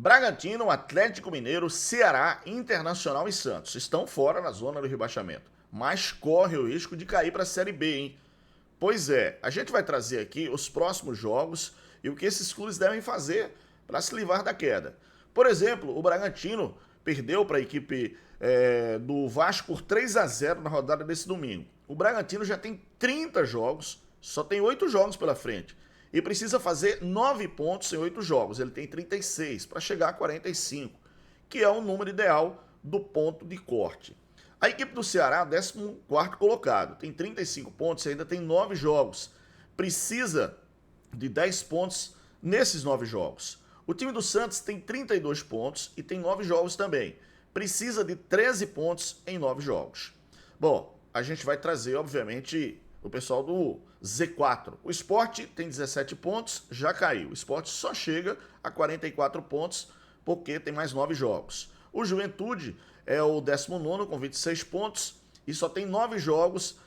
Bragantino, Atlético Mineiro, Ceará, Internacional e Santos estão fora na zona do rebaixamento, mas corre o risco de cair para a Série B, hein? Pois é, a gente vai trazer aqui os próximos jogos e o que esses clubes devem fazer para se livrar da queda. Por exemplo, o Bragantino perdeu para a equipe do Vasco por 3-0 na rodada desse domingo. O Bragantino já tem 30 jogos, só tem 8 jogos pela frente. E precisa fazer 9 pontos em 8 jogos. Ele tem 36 para chegar a 45, que é o número ideal do ponto de corte. A equipe do Ceará, 14º colocado, tem 35 pontos e ainda tem 9 jogos. Precisa de 10 pontos nesses 9 jogos. O time do Santos tem 32 pontos e tem 9 jogos também. Precisa de 13 pontos em 9 jogos. Bom, a gente vai trazer, obviamente, o pessoal do Z4. O Sport tem 17 pontos, já caiu. O Sport só chega a 44 pontos porque tem mais 9 jogos. O Juventude é o 19º com 26 pontos e só tem 9 jogos.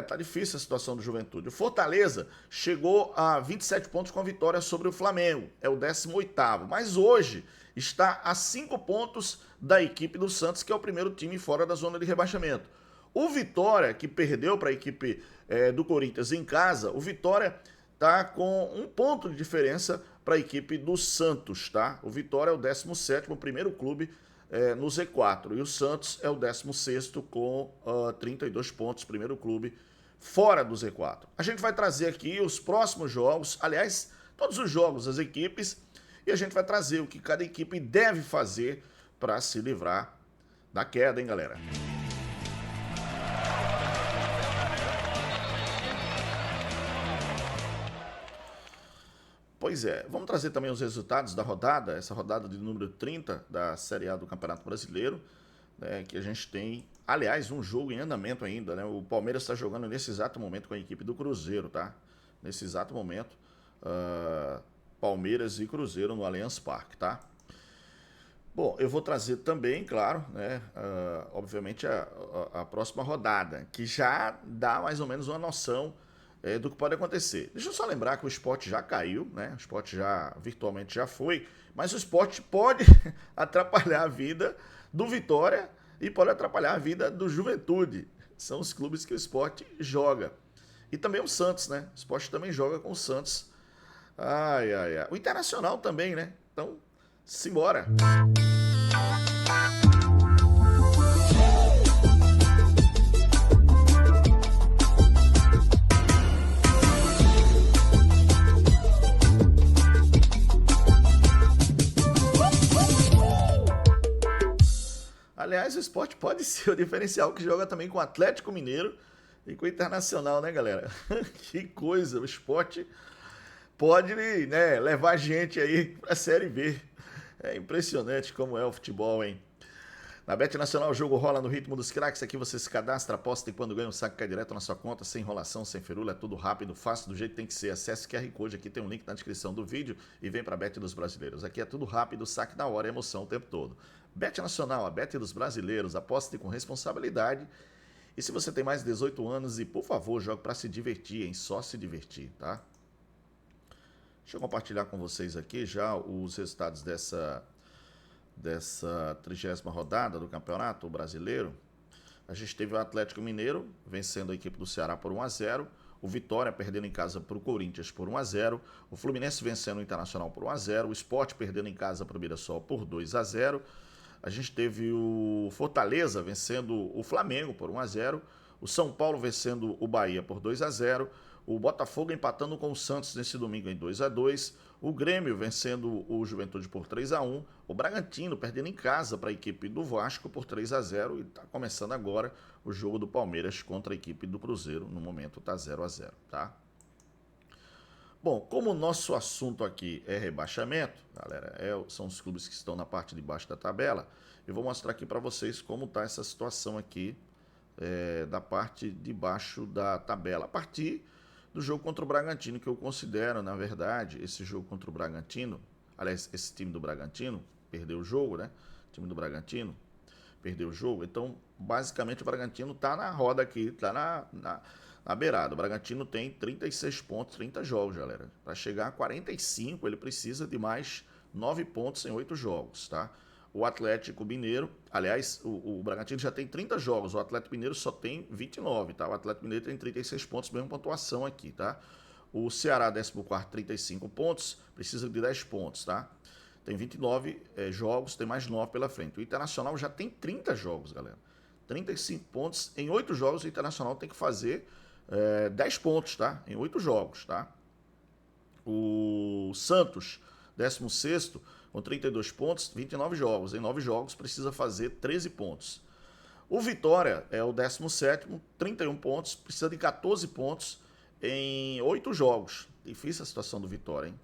Tá difícil a situação do Juventude. O Fortaleza chegou a 27 pontos com a vitória sobre o Flamengo. É o 18º. Mas hoje está a 5 pontos da equipe do Santos, que é o primeiro time fora da zona de rebaixamento. O Vitória, que perdeu para a equipe do Corinthians em casa, o Vitória está com 1 ponto de diferença para a equipe do Santos, tá? O Vitória é o 17º, o primeiro clube no Z4. E o Santos é o 16º com 32 pontos, primeiro clube fora do Z4. A gente vai trazer aqui os próximos jogos, aliás, todos os jogos das equipes, e a gente vai trazer o que cada equipe deve fazer para se livrar da queda, hein, galera? Pois é, vamos trazer também os resultados da rodada, essa rodada de número 30 da Série A do Campeonato Brasileiro, né, que a gente tem, aliás, um jogo em andamento ainda, né? O Palmeiras está jogando nesse exato momento com a equipe do Cruzeiro, tá? Nesse exato momento, Palmeiras e Cruzeiro no Allianz Parque, tá? Bom, eu vou trazer também, claro, né, obviamente a próxima rodada, que já dá mais ou menos uma noção do que pode acontecer. Deixa eu só lembrar que o Sport já caiu, né? O Sport já virtualmente já foi, mas o Sport pode atrapalhar a vida do Vitória e pode atrapalhar a vida do Juventude. São os clubes que o Sport joga. E também o Santos, né? O Sport também joga com o Santos. Ai, ai, ai. O Internacional também, né? Então, simbora. Aliás, o Sport pode ser o diferencial que joga também com o Atlético Mineiro e com o Internacional, né, galera? Que coisa, o Sport pode, né, levar a gente aí para a Série B. É impressionante como é o futebol, hein? Na Bet Nacional o jogo rola no ritmo dos craques. Aqui você se cadastra, aposta e quando ganha o saque cai direto na sua conta, sem enrolação, sem firula, é tudo rápido, fácil, do jeito que tem que ser. Acesse o QR Code, aqui tem um link na descrição do vídeo e vem para a Bet dos Brasileiros. Aqui é tudo rápido, saque na hora e emoção o tempo todo. Bet Nacional, a Bet dos Brasileiros, aposte com responsabilidade. E se você tem mais de 18 anos, e por favor, jogue para se divertir, hein? Só se divertir, tá? Deixa eu compartilhar com vocês aqui já os resultados dessa 30ª rodada do Campeonato Brasileiro. A gente teve o Atlético Mineiro vencendo a equipe do Ceará por 1-0, o Vitória perdendo em casa para o Corinthians por 1-0, o Fluminense vencendo o Internacional por 1-0, o Sport perdendo em casa para o Mirassol por 2-0, a gente teve o Fortaleza vencendo o Flamengo por 1-0, o São Paulo vencendo o Bahia por 2-0, o Botafogo empatando com o Santos nesse domingo em 2-2, o Grêmio vencendo o Juventude por 3-1, o Bragantino perdendo em casa para a equipe do Vasco por 3-0 e está começando agora o jogo do Palmeiras contra a equipe do Cruzeiro, no momento está 0-0, tá? Bom, como o nosso assunto aqui é rebaixamento, galera, são os clubes que estão na parte de baixo da tabela, eu vou mostrar aqui para vocês como está essa situação aqui da parte de baixo da tabela, a partir do jogo contra o Bragantino, que eu considero, na verdade, esse jogo contra o Bragantino, aliás, esse time do Bragantino perdeu o jogo, né? O time do Bragantino perdeu o jogo, então, basicamente, o Bragantino tá na roda aqui, tá na beirada. O Bragantino tem 36 pontos, 30 jogos, galera. Para chegar a 45, ele precisa de mais 9 pontos em 8 jogos, tá? O Atlético Mineiro, aliás, o Bragantino já tem 30 jogos, o Atlético Mineiro só tem 29, tá? O Atlético Mineiro tem 36 pontos, mesma pontuação aqui, tá? O Ceará, 14º, 35 pontos, precisa de 10 pontos, tá? Tem 29 jogos, tem mais 9 pela frente. O Internacional já tem 30 jogos, galera. 35 pontos em 8 jogos, o Internacional tem que fazer 10 pontos, tá? Em 8 jogos, tá? O Santos, 16º, com 32 pontos, 29 jogos. Em 9 jogos precisa fazer 13 pontos. O Vitória é o 17º, 31 pontos, precisa de 14 pontos em 8 jogos. Difícil a situação do Vitória, hein?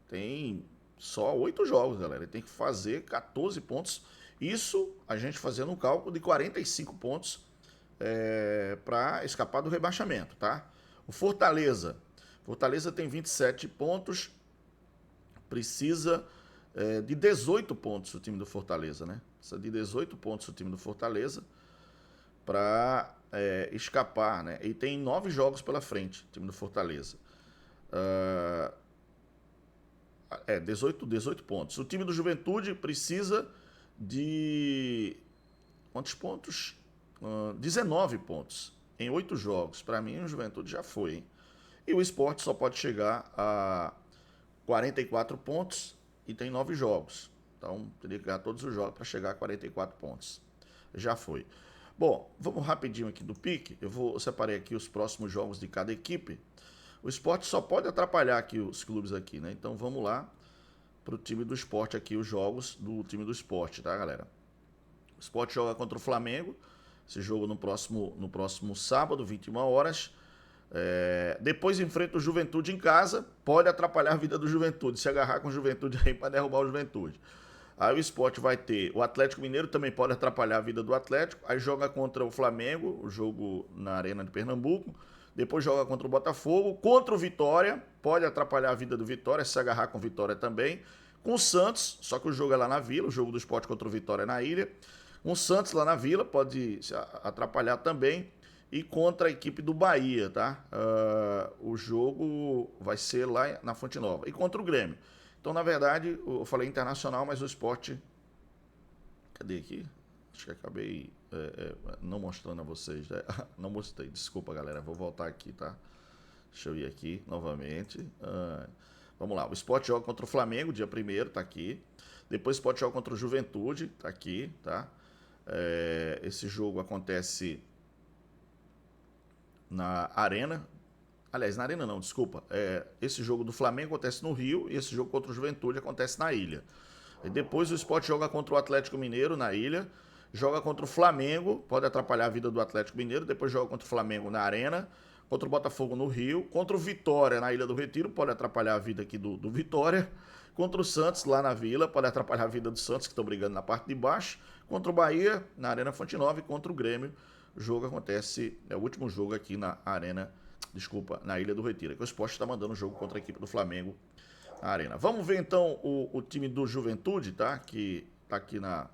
Tem só 8 jogos, galera. Ele tem que fazer 14 pontos. Isso a gente fazendo um cálculo de 45 pontos para escapar do rebaixamento, tá? O Fortaleza. Fortaleza tem 27 pontos, precisa de 18 pontos o time do Fortaleza, né? Precisa de 18 pontos o time do Fortaleza para escapar, né? E tem 9 jogos pela frente, o time do Fortaleza. 18 pontos. O time do Juventude precisa de quantos pontos? 19 pontos em 8 jogos. Para mim, o Juventude já foi, hein? E o Sport só pode chegar a 44 pontos e tem 9 jogos. Então, teria que ganhar todos os jogos para chegar a 44 pontos. Já foi. Bom, vamos rapidinho aqui do pique. Eu separei aqui os próximos jogos de cada equipe. O Sport só pode atrapalhar aqui os clubes aqui, né? Então, vamos lá para o time do Sport aqui, os jogos do time do Sport, tá, galera? O Sport joga contra o Flamengo. Esse jogo no próximo sábado, 21 horas. Depois enfrenta o Juventude em casa, pode atrapalhar a vida do Juventude, se agarrar com o Juventude aí para derrubar o Juventude. Aí o Sport vai ter o Atlético Mineiro, também pode atrapalhar a vida do Atlético, aí joga contra o Flamengo, o jogo na Arena de Pernambuco, depois joga contra o Botafogo, contra o Vitória, pode atrapalhar a vida do Vitória, se agarrar com o Vitória também, com o Santos, só que o jogo é lá na Vila, o jogo do Sport contra o Vitória é na Ilha, com o Santos lá na Vila, pode se atrapalhar também, e contra a equipe do Bahia, tá? O jogo vai ser lá na Fonte Nova. E contra o Grêmio. Então, na verdade, eu falei Internacional, mas o Sport... Cadê aqui? Acho que acabei não mostrando a vocês, né? Não mostrei, desculpa, galera. Vou voltar aqui, tá? Deixa eu ir aqui novamente. Vamos lá. O Sport joga contra o Flamengo, dia 1º, tá aqui. Depois o Sport joga contra o Juventude, tá aqui, tá? Esse jogo acontece na Arena. Aliás, na Arena não, desculpa. Esse jogo do Flamengo acontece no Rio e esse jogo contra o Juventude acontece na Ilha. E depois o Sport joga contra o Atlético Mineiro na Ilha, joga contra o Flamengo, pode atrapalhar a vida do Atlético Mineiro, depois joga contra o Flamengo na Arena, contra o Botafogo no Rio, contra o Vitória na Ilha do Retiro, pode atrapalhar a vida aqui do Vitória, contra o Santos lá na Vila, pode atrapalhar a vida do Santos, que estão brigando na parte de baixo, contra o Bahia na Arena Fonte Nova e contra o Grêmio. O jogo acontece, é o último jogo aqui na Arena, na Ilha do Retiro, que o Sport está mandando o jogo contra a equipe do Flamengo na Arena. Vamos ver então o time do Juventude, tá? Que tá aqui na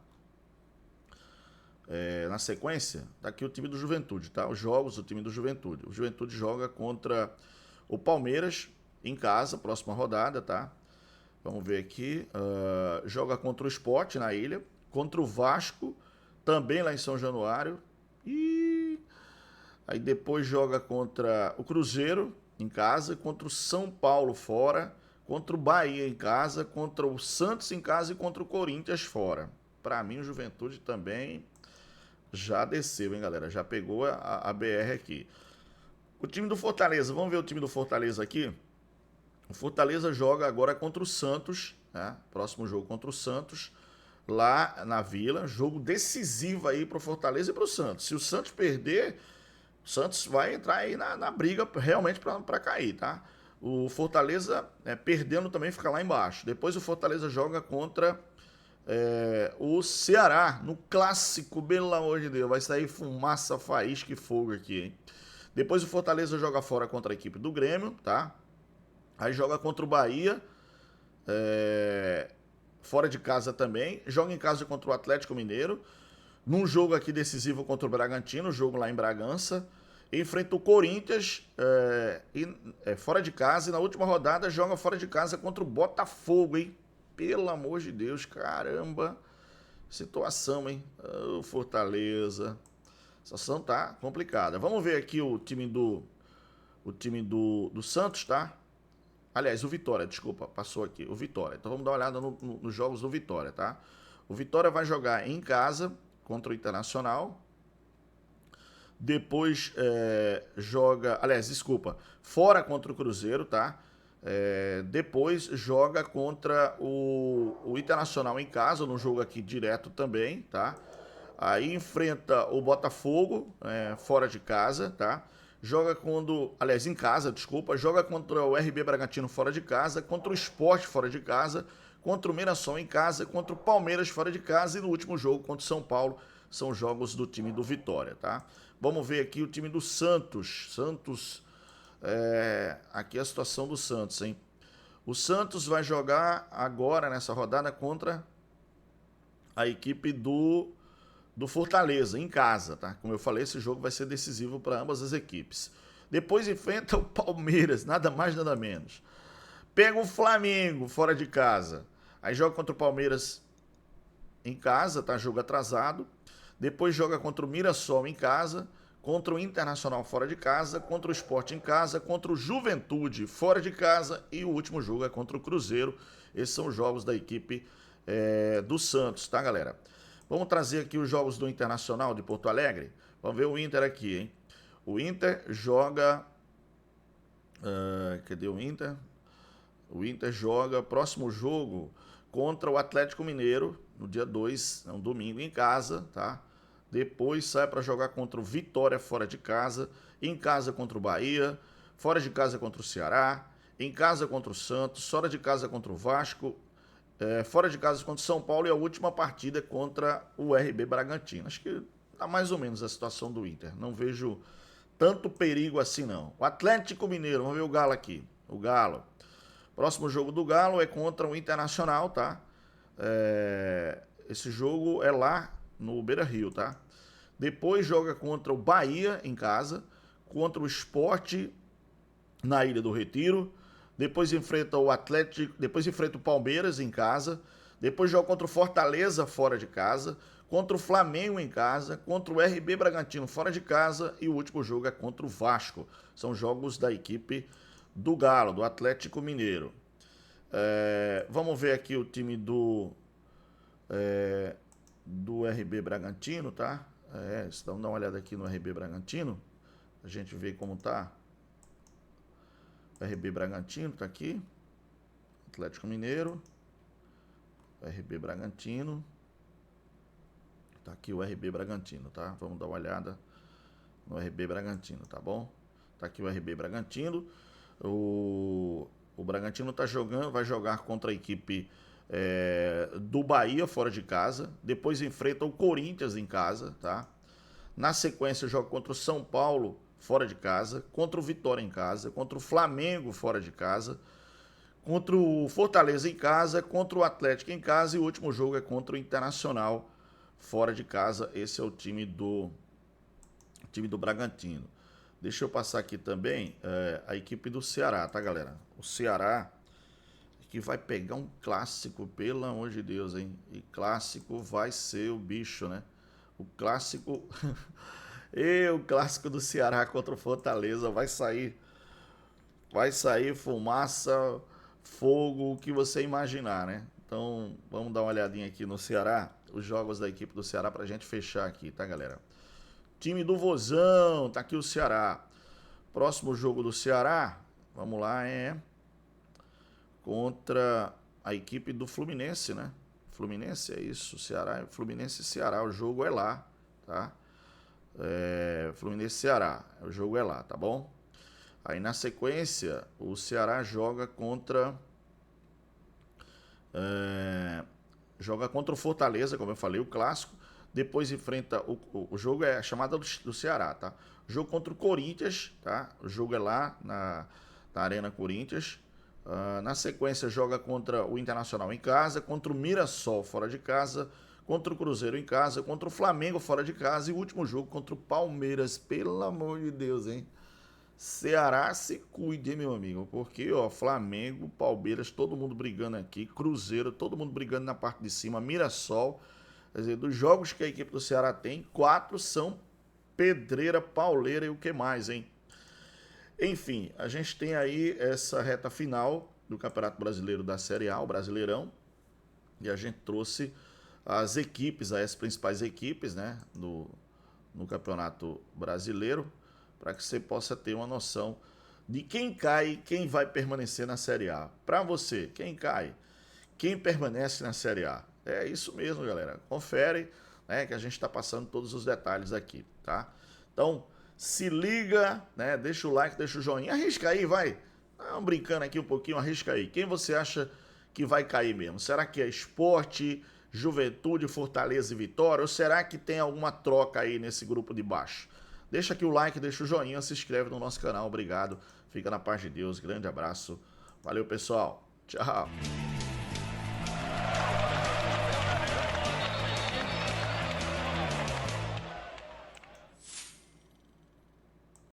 sequência. Tá aqui o time do Juventude, tá? Os jogos do time do Juventude. O Juventude joga contra o Palmeiras em casa, próxima rodada, tá? Vamos ver aqui. Joga contra o Sport na Ilha, contra o Vasco, também lá em São Januário. E aí depois joga contra o Cruzeiro em casa, contra o São Paulo fora, contra o Bahia em casa, contra o Santos em casa e contra o Corinthians fora. Para mim o Juventude também já desceu, hein, galera? Já pegou a BR aqui. O time do Fortaleza, vamos ver o time do Fortaleza aqui. O Fortaleza joga agora contra o Santos, né? Próximo jogo contra o Santos, lá na Vila. Jogo decisivo aí pro Fortaleza e pro Santos. Se o Santos perder, o Santos vai entrar aí na briga realmente para cair, tá? O Fortaleza, perdendo também, fica lá embaixo. Depois o Fortaleza joga contra o Ceará, no clássico, pelo amor de Deus. Vai sair fumaça, faísca e fogo aqui, hein? Depois o Fortaleza joga fora contra a equipe do Grêmio, tá? Aí joga contra o Bahia, fora de casa também. Joga em casa contra o Atlético Mineiro. Num jogo aqui decisivo contra o Bragantino, jogo lá em Bragança. Enfrenta o Corinthians fora de casa. E na última rodada joga fora de casa contra o Botafogo, hein? pelo amor de Deus, caramba. Situação, hein? Ô, Fortaleza. A situação tá complicada. Vamos ver aqui o time do Santos, tá? Aliás, o Vitória, desculpa, passou aqui. O Vitória. Então vamos dar uma olhada nos jogos do Vitória, tá? O Vitória vai jogar em casa contra o Internacional. Depois joga... Aliás, desculpa. Fora contra o Cruzeiro, tá? Depois joga contra o Internacional em casa, no jogo aqui direto também, tá? Aí enfrenta o Botafogo, fora de casa, tá? Joga aliás, em casa, desculpa. Joga contra o RB Bragantino fora de casa, contra o Sport fora de casa, contra o Mirassol em casa, contra o Palmeiras fora de casa e no último jogo contra o São Paulo. São jogos do time do Vitória, tá? Vamos ver aqui o time do Santos. Aqui a situação do Santos, hein? O Santos vai jogar agora, nessa rodada, contra a equipe do Fortaleza, em casa, tá? Como eu falei, esse jogo vai ser decisivo para ambas as equipes. Depois enfrenta o Palmeiras, nada mais, nada menos. Pega o Flamengo, fora de casa. Aí joga contra o Palmeiras em casa, tá? Jogo atrasado. Depois joga contra o Mirassol em casa, contra o Internacional fora de casa, contra o Sport em casa, contra o Juventude fora de casa e o último jogo é contra o Cruzeiro. Esses são os jogos da equipe do Santos, tá, galera? Vamos trazer aqui os jogos do Internacional de Porto Alegre. Vamos ver o Inter aqui, hein? O Inter joga... cadê o Inter? O Inter joga próximo jogo contra o Atlético Mineiro, no dia 2, é um domingo, em casa, tá? Depois sai para jogar contra o Vitória fora de casa, em casa contra o Bahia, fora de casa contra o Ceará, em casa contra o Santos, fora de casa contra o Vasco, fora de casa contra o São Paulo e a última partida é contra o RB Bragantino. Acho que tá mais ou menos a situação do Inter. Não vejo tanto perigo assim, não. O Atlético Mineiro, vamos ver o Galo aqui. O Galo. Próximo jogo do Galo é contra o Internacional, tá? Esse jogo é lá no Beira-Rio, tá? Depois joga contra o Bahia em casa, contra o Sport na Ilha do Retiro, depois enfrenta o Atlético, depois enfrenta o Palmeiras em casa, depois joga contra o Fortaleza fora de casa, contra o Flamengo em casa, contra o RB Bragantino fora de casa e o último jogo é contra o Vasco. São jogos da equipe do Galo, do Atlético Mineiro. Vamos ver aqui o time do RB Bragantino, tá? Vamos dar uma olhada aqui no RB Bragantino, a gente vê como tá. O RB Bragantino tá aqui, Atlético Mineiro, RB Bragantino, tá aqui o RB Bragantino, tá? Vamos dar uma olhada no RB Bragantino, tá bom? Tá aqui o RB Bragantino, o Bragantino vai jogar contra a equipe do Bahia fora de casa, depois enfrenta o Corinthians em casa, tá? Na sequência joga contra o São Paulo fora de casa, contra o Vitória em casa, contra o Flamengo fora de casa, contra o Fortaleza em casa, contra o Atlético em casa e o último jogo é contra o Internacional fora de casa. Esse é o time do Bragantino. Deixa eu passar aqui também a equipe do Ceará, tá, galera? O Ceará que vai pegar um clássico, pelo amor de Deus, hein? E clássico vai ser o bicho, né? O clássico... o clássico do Ceará contra o Fortaleza vai sair fumaça, fogo, o que você imaginar, né? Então, vamos dar uma olhadinha aqui no Ceará, os jogos da equipe do Ceará pra gente fechar aqui, tá, galera? Time do Vozão, tá aqui o Ceará. Próximo jogo do Ceará, vamos lá, contra a equipe do Fluminense, né? Fluminense, é isso, Ceará, Fluminense e Ceará, o jogo é lá, tá? Fluminense e Ceará, o jogo é lá, tá bom? Aí na sequência, o Ceará joga contra o Fortaleza, como eu falei, o clássico. Depois enfrenta, o jogo é a chamada do Ceará, tá? O jogo contra o Corinthians, tá? O jogo é lá na Arena Corinthians. Na sequência joga contra o Internacional em casa, contra o Mirassol fora de casa, contra o Cruzeiro em casa, contra o Flamengo fora de casa e o último jogo contra o Palmeiras. Pelo amor de Deus, hein? Ceará se cuide, meu amigo, porque ó, Flamengo, Palmeiras, todo mundo brigando aqui, Cruzeiro, todo mundo brigando na parte de cima, Mirassol. Quer dizer, dos jogos que a equipe do Ceará tem, 4 são pedreira, pauleira e o que mais, hein? Enfim, a gente tem aí essa reta final do Campeonato Brasileiro da Série A, o Brasileirão, e a gente trouxe as equipes, as principais equipes, né, no Campeonato Brasileiro, para que você possa ter uma noção de quem cai e quem vai permanecer na Série A. Para você, quem cai? Quem permanece na Série A? É isso mesmo, galera. Confere, né, que a gente está passando todos os detalhes aqui, tá? Então, se liga, né? Deixa o like, deixa o joinha. Arrisca aí, vai. Não, brincando aqui um pouquinho, arrisca aí. Quem você acha que vai cair mesmo? Será que é Sport, Juventude, Fortaleza e Vitória? Ou será que tem alguma troca aí nesse grupo de baixo? Deixa aqui o like, deixa o joinha, se inscreve no nosso canal. Obrigado. Fica na paz de Deus. Grande abraço. Valeu, pessoal. Tchau.